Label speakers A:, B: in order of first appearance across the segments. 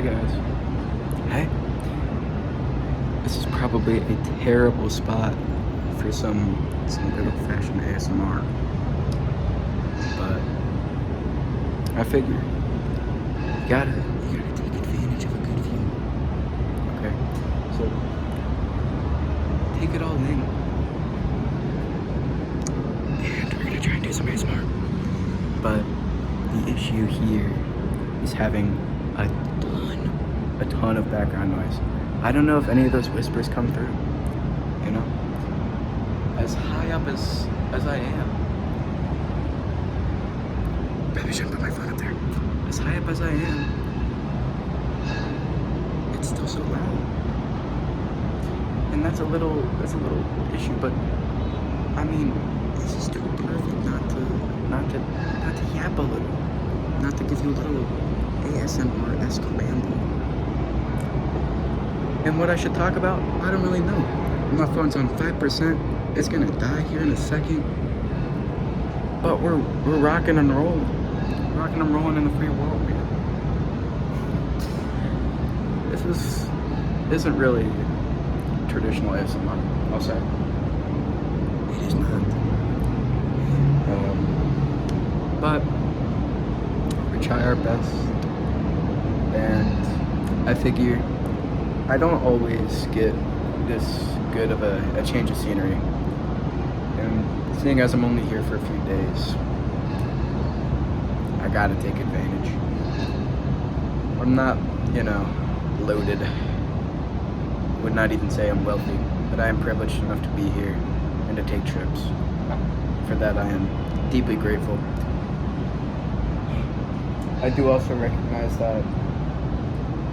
A: Hey guys. Hey. This is probably a terrible spot for some good old-fashioned ASMR, but I figure you gotta take advantage of a good view. Okay, so take it all in, and we're gonna try and do some ASMR. But the issue here is having a ton of background noise. I don't know if any of those whispers come through, you know? As high up as I am. Maybe I shouldn't put my phone up there. As high up as I am, it's still so loud. And that's a little issue, but I mean, this is still perfect not to yap a little. Not to give you a little ASMR-esque ramble. And what I should talk about, I don't really know. My phone's on 5%. It's gonna die here in a second. But we're rocking and rolling. Rocking and rolling in the free world, man. This isn't really traditional ASMR, I'll say. It is not. But we try our best. And I figure I don't always get this good of a change of scenery. And seeing as I'm only here for a few days, I gotta take advantage. I'm not, loaded. Would not even say I'm wealthy, but I am privileged enough to be here and to take trips. For that I am deeply grateful. I do also recognize that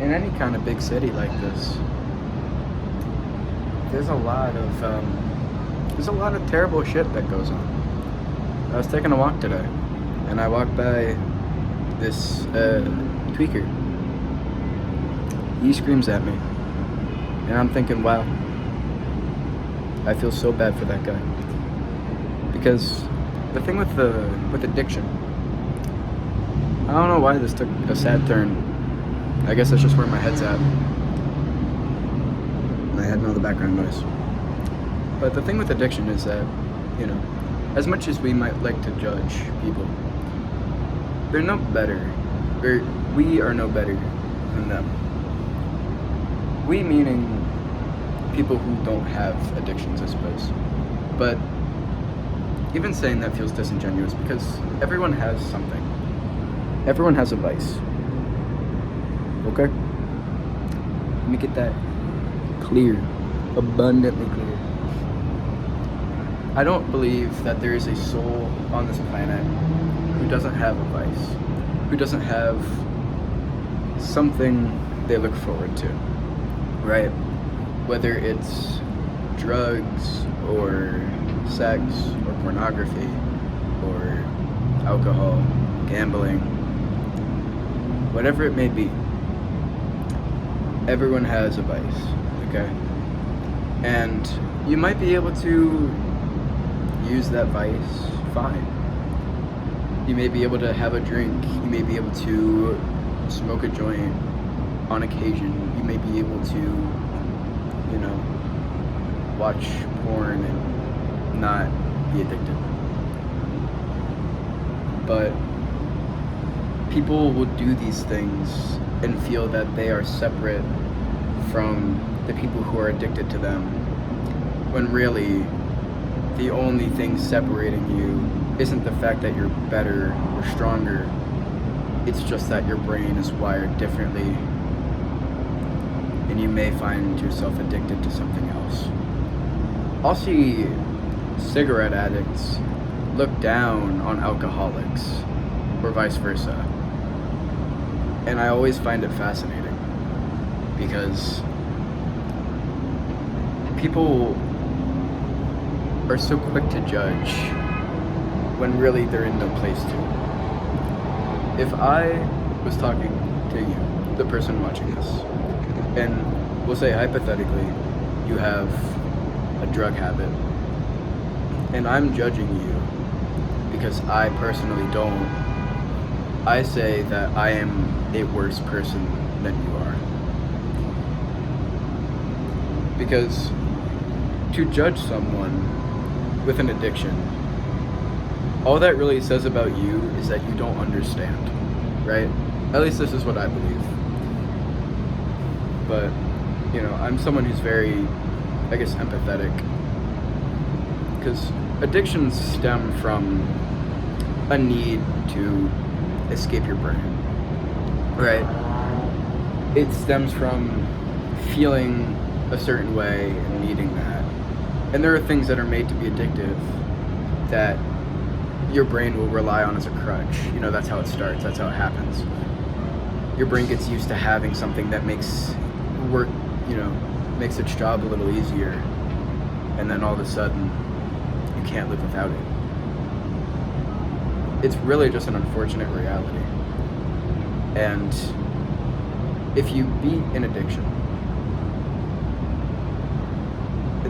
A: in any kind of big city like this, there's a lot of terrible shit that goes on. I was taking a walk today, and I walked by this tweaker. He screams at me, and I'm thinking, wow, I feel so bad for that guy. Because the thing with addiction, I don't know why this took a sad turn. I guess that's just where my head's at. My head and all the background noise. But the thing with addiction is that, as much as we might like to judge people, they're no better. We are no better than them. We meaning people who don't have addictions, I suppose. But even saying that feels disingenuous because everyone has something. Everyone has a vice. Okay? Let me get that clear, abundantly clear. I don't believe that there is a soul on this planet who doesn't have a vice, who doesn't have something they look forward to, right? Whether it's drugs or sex or pornography or alcohol, gambling, whatever it may be. Everyone has a vice, okay? And you might be able to use that vice fine. You may be able to have a drink. You may be able to smoke a joint on occasion. You may be able to, watch porn and not be addicted. But people will do these things and feel that they are separate from the people who are addicted to them, when really the only thing separating you isn't the fact that you're better or stronger, it's just that your brain is wired differently and you may find yourself addicted to something else. I'll see cigarette addicts look down on alcoholics or vice versa. And I always find it fascinating because people are so quick to judge when really they're in no place to. If I was talking to you, the person watching this, and we'll say hypothetically you have a drug habit, and I'm judging you because I personally don't, I say that I am a worse person than you are. Because to judge someone with an addiction, all that really says about you is that you don't understand, right? At least this is what I believe. But, I'm someone who's very, I guess, empathetic. Because addictions stem from a need to escape your brain, right? It stems from feeling a certain way and needing that. And there are things that are made to be addictive that your brain will rely on as a crutch. That's how it starts, that's how it happens. Your brain gets used to having something that makes work, makes its job a little easier, and then all of a sudden, you can't live without it. It's really just an unfortunate reality. And if you beat an addiction,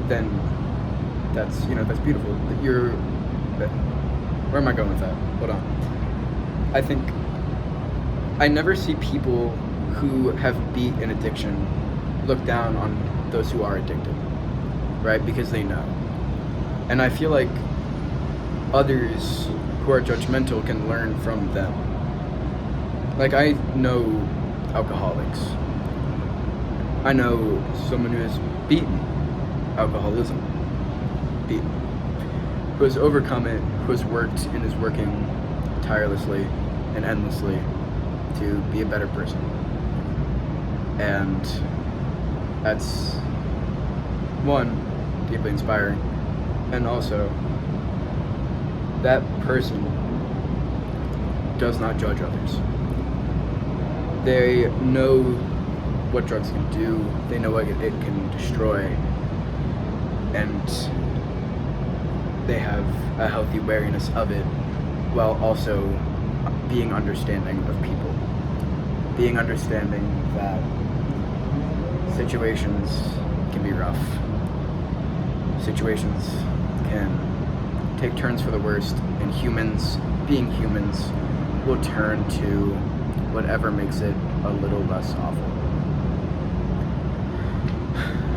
A: then that's beautiful. Where am I going with that? Hold on. I never see people who have beat an addiction look down on those who are addicted, right? Because they know. And I feel like others who are judgmental can learn from them. Like, I know alcoholics. I know someone who has beaten alcoholism, who has overcome it, who has worked and is working tirelessly and endlessly to be a better person. And that's, one, deeply inspiring, and also that person does not judge others. They know what drugs can do, they know what it can destroy, and they have a healthy wariness of it, while also being understanding of people. Being understanding that situations can be rough. Situations can take turns for the worst, and humans, being humans, will turn to whatever makes it a little less awful.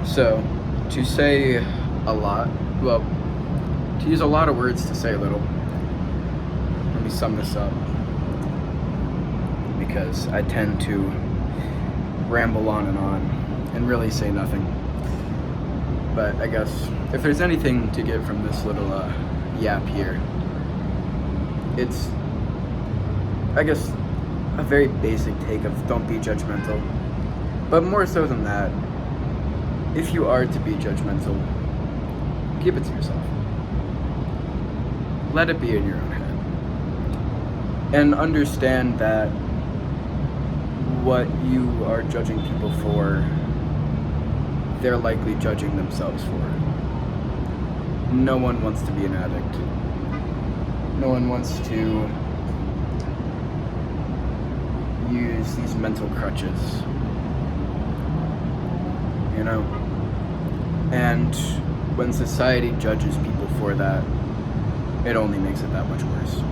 A: So, to say a lot, to use a lot of words to say a little, let me sum this up, because I tend to ramble on and really say nothing. But I guess if there's anything to get from this little yap here, it's, I guess, a very basic take of don't be judgmental. But more so than that, if you are to be judgmental, keep it to yourself. Let it be in your own head. And understand that what you are judging people for, they're likely judging themselves for. No one wants to be an addict. No one wants to use these mental crutches, And when society judges people for that, it only makes it that much worse.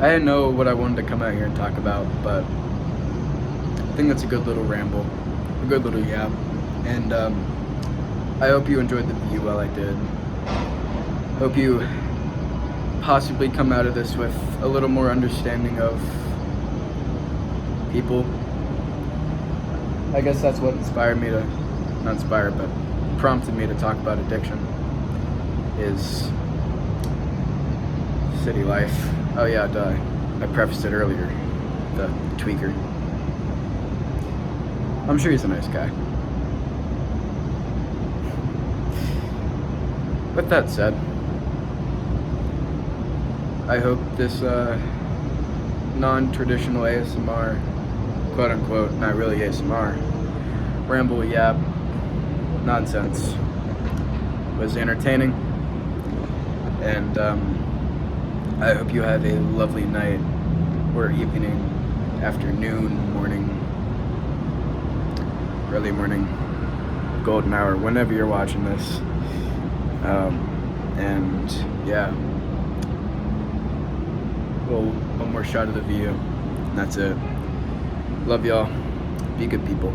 A: I didn't know what I wanted to come out here and talk about, but I think that's a good little ramble, a good little yap, and I hope you enjoyed the view while I did. Hope you possibly come out of this with a little more understanding of people. I guess that's what prompted me to talk about addiction, is city life. Oh yeah, duh. I prefaced it earlier, the tweaker. I'm sure he's a nice guy. With that said, I hope this non-traditional ASMR, quote unquote, not really ASMR, ramble, yap, nonsense, was entertaining, and I hope you have a lovely night, or evening, afternoon, morning, early morning, golden hour, whenever you're watching this. And yeah, well, one more shot of the view, and that's it. Love y'all. Be good people.